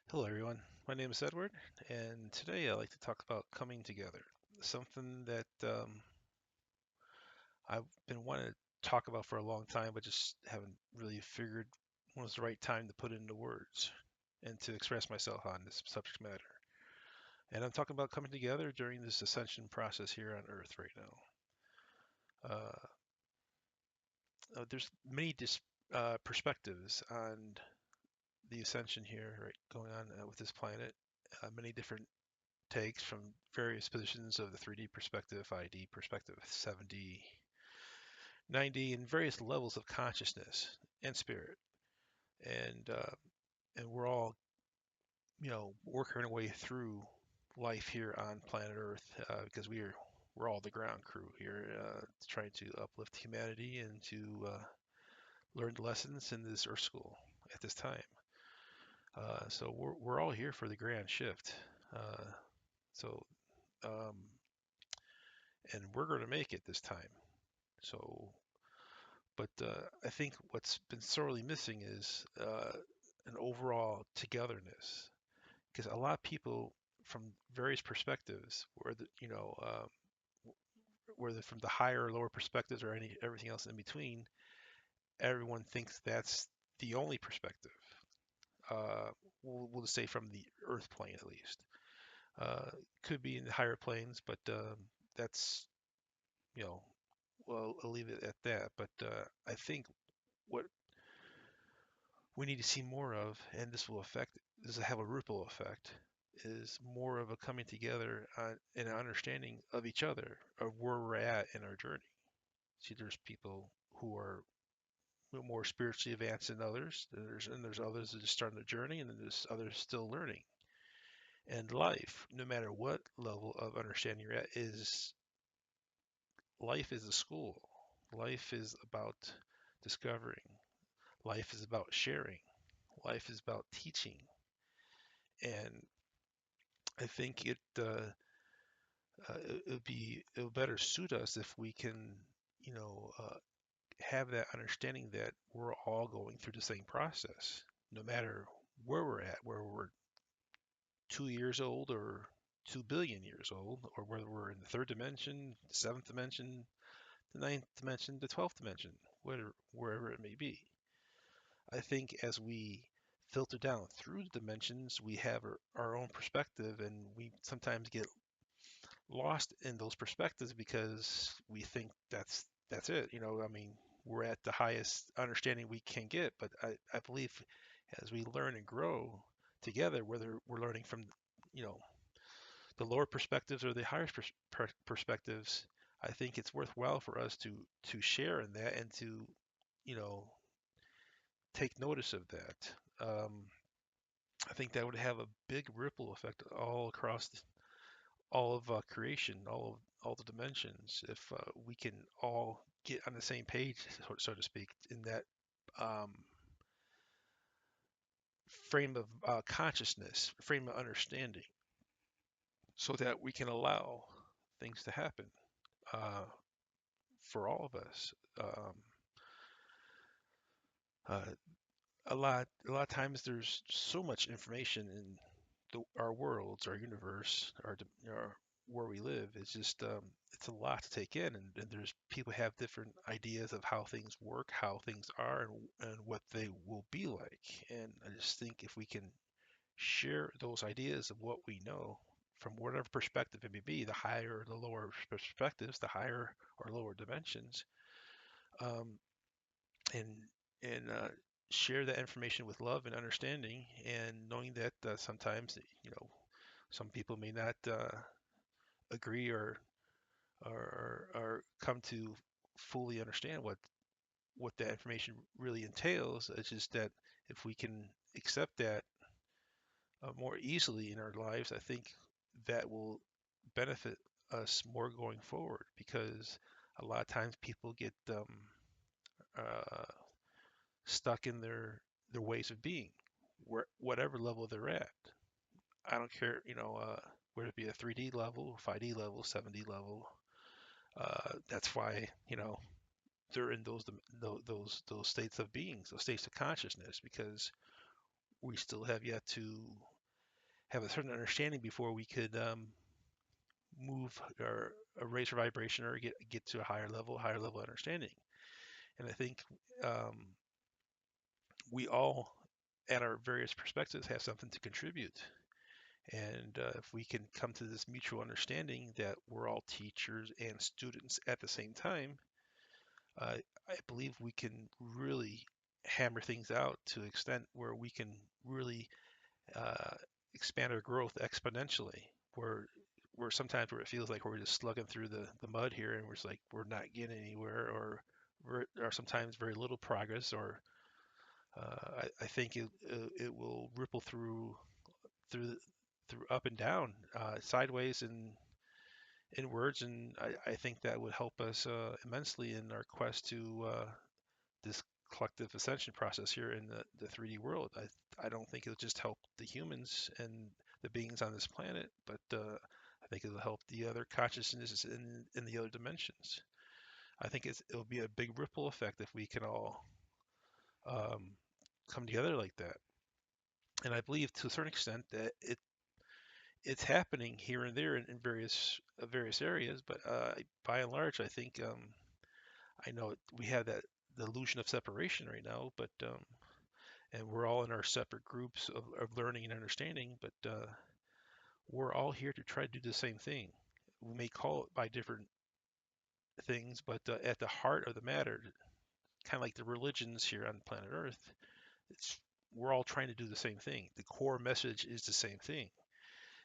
Hello, everyone. My name is Edward, and today I'd like to talk about coming together. Something that I've been wanting to talk about for a long time, but just haven't really figured when was the right time to put it into words and to express myself on this subject matter. And I'm talking about coming together during this ascension process here on Earth right now. There's many perspectives on the ascension here, right, going on with this planet. Many different takes from various positions of the 3D perspective, 5D perspective, 7D, 9D, and various levels of consciousness and spirit. And and we're all, working our way through life here on planet Earth because we're all the ground crew here, trying to uplift humanity and to learn the lessons in this Earth school at this time. So we're all here for the grand shift. Uh, so um, and we're going to make it this time. So, but I think what's been sorely missing is an overall togetherness, because a lot of people from various perspectives, whether from the higher or lower perspectives or everything else in between, everyone thinks that's the only perspective. Uh, we'll just say from the Earth plane at least. Could be in the higher planes, but that's you know, well, I'll leave it at that. But I think what we need to see more of, and this will have a ripple effect, is more of a coming together and an understanding of each other, of where we're at in our journey. See, there's people who are more spiritually advanced than others, and there's others that are just starting the journey, and then there's others still learning. And life, no matter what level of understanding you're at, is life is a school. Life is about discovering. Life is about sharing. Life is about teaching. And I think it'll better suit us if we can, you know, uh, have that understanding that we're all going through the same process, no matter where we're at, where we're 2 years old or 2 billion years old, or whether we're in the third dimension, the seventh dimension, the ninth dimension, the 12th dimension, wherever it may be. I think as we filter down through the dimensions, we have our own perspective, and we sometimes get lost in those perspectives because we think that's it. I mean, we're at the highest understanding we can get, but I believe as we learn and grow together, whether we're learning from, you know, the lower perspectives or the higher perspectives, I think it's worthwhile for us to share in that and to, you know, take notice of that. I think that would have a big ripple effect all across all of creation, all the dimensions, if we can all get on the same page, so to speak, in that um, frame of consciousness, frame of understanding, so that we can allow things to happen uh, for all of us. Um, uh, a lot of times there's so much information in our worlds, our universe, where we live. It's a lot to take in, and there's people have different ideas of how things work, how things are, and what they will be like. And I just think if we can share those ideas of what we know from whatever perspective it may be, the higher or the lower perspectives, the higher or lower dimensions, um, and and share that information with love and understanding, and knowing that sometimes, some people may not agree or come to fully understand what that information really entails. It's just that if we can accept that more easily in our lives, I think that will benefit us more going forward, because a lot of times people get uh, stuck in their ways of being, whatever level they're at. I don't care, whether it be a 3D level, 5D level, 7D level. That's why, they're in those states of beings, those states of consciousness, because we still have yet to. have a certain understanding before we could move or raise our vibration or get to a higher level understanding. And I think um, we all, at our various perspectives, have something to contribute. And if we can come to this mutual understanding that we're all teachers and students at the same time, uh, I believe we can really hammer things out to an extent where we can really uh, expand our growth exponentially. Where sometimes where it feels like we're just slugging through the mud here, and we're just like we're not getting anywhere, or sometimes very little progress, or I think it will ripple through through up and down, sideways and inwards, and I think that would help us immensely in our quest to this collective ascension process here in the 3D world. I don't think it'll just help the humans and the beings on this planet, but I think it'll help the other consciousnesses in the other dimensions. I think it'll be a big ripple effect if we can all um, come together like that. And I believe to a certain extent that it's happening here and there in various areas, but by and large, I think I know we have that the illusion of separation right now, but and we're all in our separate groups of learning and understanding, but we're all here to try to do the same thing. We may call it by different things, but at the heart of the matter, kind of like the religions here on planet Earth, it's we're all trying to do the same thing. The core message is the same thing.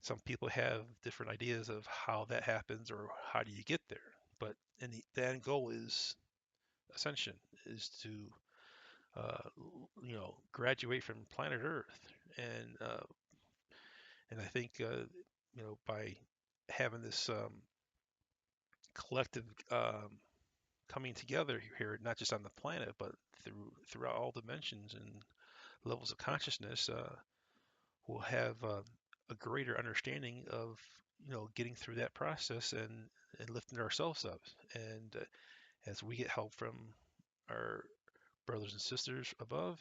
Some people have different ideas of how that happens or how do you get there, but the end goal is ascension, is to graduate from planet Earth, and and I think by having this collective coming together here, not just on the planet, but throughout all dimensions and levels of consciousness, we'll have a greater understanding of getting through that process and lifting ourselves up. And as we get help from our brothers and sisters above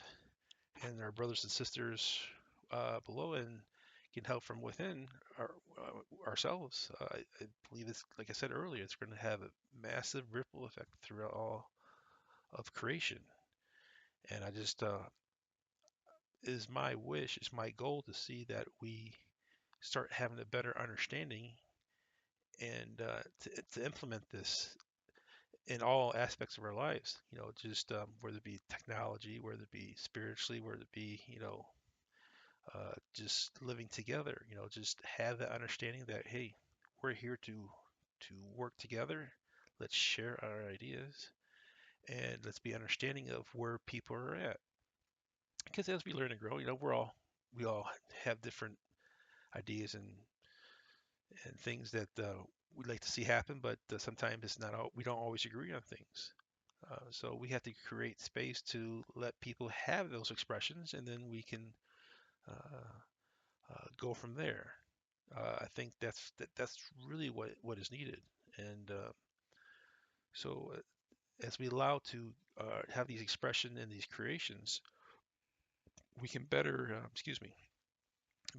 and our brothers and sisters below, and get help from within ourselves, I believe it's like I said earlier, it's going to have a massive ripple effect throughout all of creation. And I just is my wish, is my goal to see that we start having a better understanding and to implement this in all aspects of our lives. Just whether it be technology, whether it be spiritually, whether it be just living together. Just have that understanding that hey, we're here to work together. Let's share our ideas and let's be understanding of where people are at. Because as we learn and grow, we all have different ideas and things that we'd like to see happen, but sometimes it's not all, we don't always agree on things. So we have to create space to let people have those expressions, and then we can uh, go from there. I think that's really what is needed. And so as we allow to have these expression and these creations, we can better, excuse me,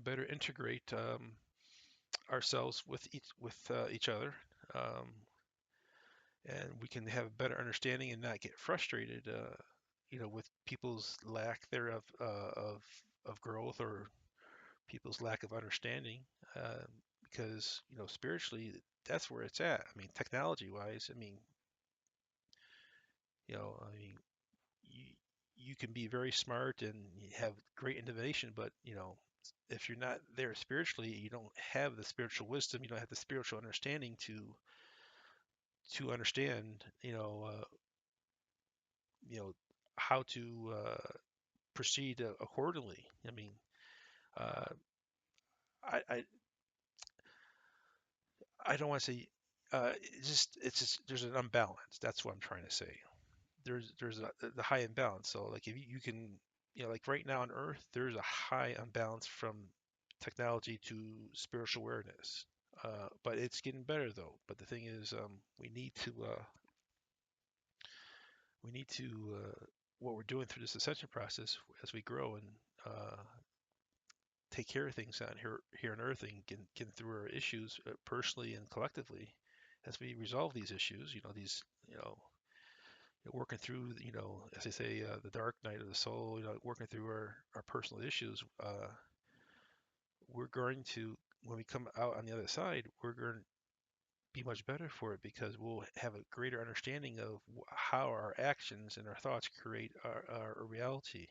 better integrate ourselves with each other, um, and we can have a better understanding and not get frustrated, with people's lack thereof of growth or people's lack of understanding, uh, because spiritually that's where it's at. I mean, technology wise, I mean, you you can be very smart and you have great innovation, but if you're not there spiritually, you don't have the spiritual wisdom, you don't have the spiritual understanding to understand, you know how to proceed accordingly. I mean, uh, I I don't want to say it's just there's an unbalance. That's what I'm trying to say. There's the high imbalance. So like if you can like right now on Earth, there's a high imbalance from technology to spiritual awareness. But it's getting better though. But the thing is, we need to what we're doing through this ascension process as we grow and uh, take care of things on here on Earth and get through our issues personally and collectively as we resolve these issues. These you know working through as they say the dark night of the soul. Working through our personal issues. We're going to when we come out on the other side, we're going to be much better for it because we'll have a greater understanding of how our actions and our thoughts create our reality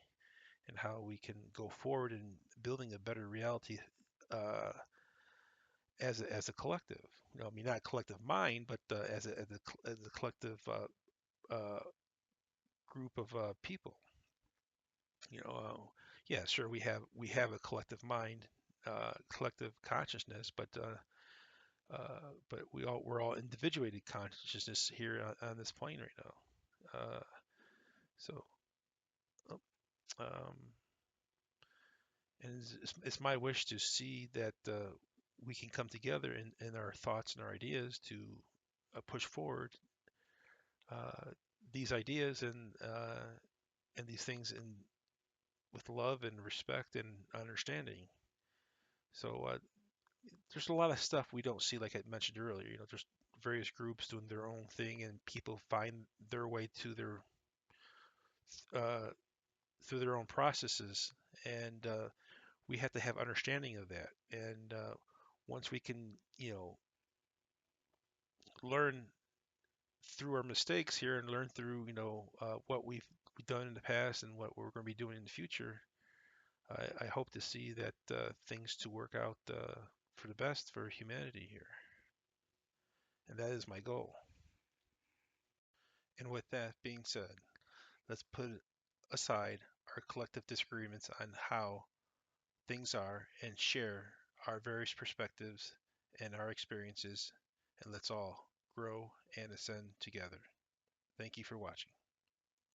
and how we can go forward in building a better reality uh, as a collective. I mean, not collective mind, but as a collective group of people. Yeah, sure, we have a collective mind, collective consciousness, but we're all individuated consciousness here on this plane right now. So, oh, um, and it's my wish to see that we can come together in our thoughts and our ideas to push forward uh, these ideas and these things with love and respect and understanding. So there's a lot of stuff we don't see, like I mentioned earlier. There's various groups doing their own thing, and people find their way to their uh, through their own processes, and we have to have understanding of that. And once we can, learn through our mistakes here and learn through, what we've done in the past and what we're going to be doing in the future, I hope to see that things to work out for the best for humanity here, and that is my goal. And with that being said, let's put aside our collective disagreements on how things are and share our various perspectives and our experiences, and let's all grow and ascend together. Thank you for watching.